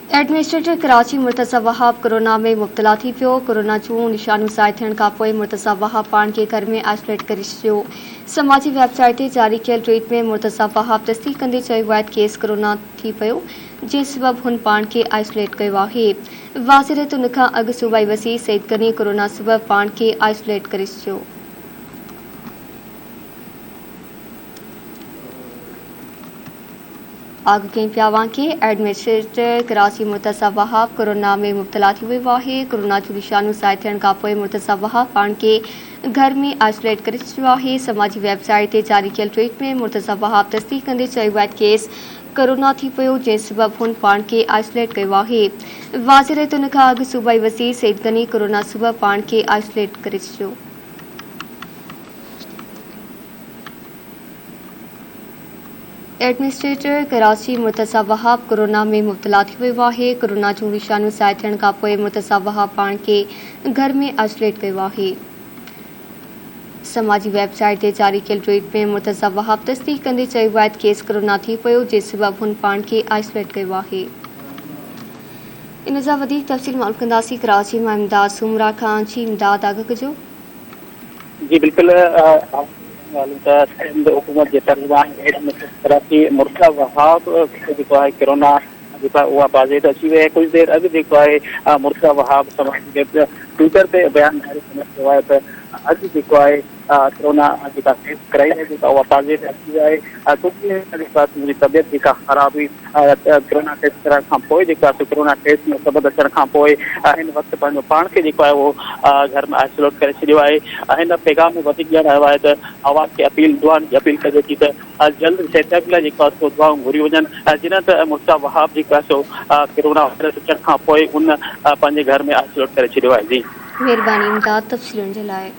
Administrator Karachi Murtaza Wahab corona में मुब्तला थी पियो। कोरोना जूं निशानियूं ज़ाहिर थियण खां पोइ मुर्तज़ा वहाब पाण खे घर में आइसोलेट करे छॾियो। समाजी वेबसाइट ते जारी कयल ट्वीट में मुर्तज़ा वहाब तस्दीक कंदे चयो आहे त केस कोरोना थी पियो, जंहिं सबबि हुन पाण खे आइसोलेट कयो आहे। वाज़ेह रहे त उन खां अॻु सूबाई वज़ीर सईद गनी कोरोना सबबि पाण खे आइसोलेट करे छॾियो। आगू कई पिया के एडमिनिस्ट्रेटर कराची मुर्तज़ा वहाब कोरोना में मुब्तला थी वियो आहे। कोरोना जूं निशानियूं ज़ाहिर थियण खां पोइ मुर्तज़ा वहाब पाण खे घर में आइसोलेट करे छॾियो आहे। समाजी वेबसाइट ते जारी कयल ट्वीट में मुर्तज़ा वहाब तस्दीक कंदे चयो आहे त केस कोरोना थी पियो, जंहिं सबबि हुन पाण खे आइसोलेट कयो आहे। वाज़ेह रहे त उन खां अॻु सूबाई वज़ीर सईद गनी कोरोना सबबि पाण खे आइसोलेट करे छॾियो। एडमिनिस्ट्रेटर कराची मुर्तज़ा वहाब कोरोना में मुब्तला थी वियो आहे। कोरोना जूं निशानियूं ज़ाहिर थियण खां पोइ मुर्तज़ा वहाब पाण खे घर में आइसोलेट कयो आहे। समाजी वेबसाइट ते जारी कयल ट्वीट में मुर्तज़ा वहाब तस्दीक कंदे चयो आहे त केस कोरोना थी पियो, जंहिं सबबि हुन पाण खे आइसोलेट कयो आहे। इन जा वधीक तफ़सील मालूम कंदासीं कराची मां इमदाद सुमरा खां। जी इमदाद, आगाह कजो। जी बिल्कुल हुकूमत के तर्जुमान कराची मुर्तज़ा वहाब जो है कोरोना वो बाज़ेद अची वे। कुछ देर अग जो है मुर्तज़ा वहाब समाजी ट्विटर पे बयान जारी कयो है त अज जो है कोरोना टेस्ट कराई है वो बाज़ेद अची विया है। कुछ मुझी तबियत जो ख़राब हुई कोरोना टेस्ट कराइण खां पोइ कोरोना टेस्ट में सबब अचण खां पोइ इन वक्त पंहिंजो पाण खे जो है वो घर में आइसोलेट करे छॾियो आहे। इन पैगाम में वधीक ॾियणु आयो आहे त आवाज़ खे अपील दुआनि की अपील कजे थी त जल्द सेहत लाइ सो दुआऊं घुरी वञनि। जिन त मुर्तज़ा वहाब जो सो कोरोना वायरस अचण खां पोइ उन पंहिंजे घर में आइसोलेट करे छॾियो आहे। जी महिरबानी इमदाद तफ़सीलुनि जे लाइ।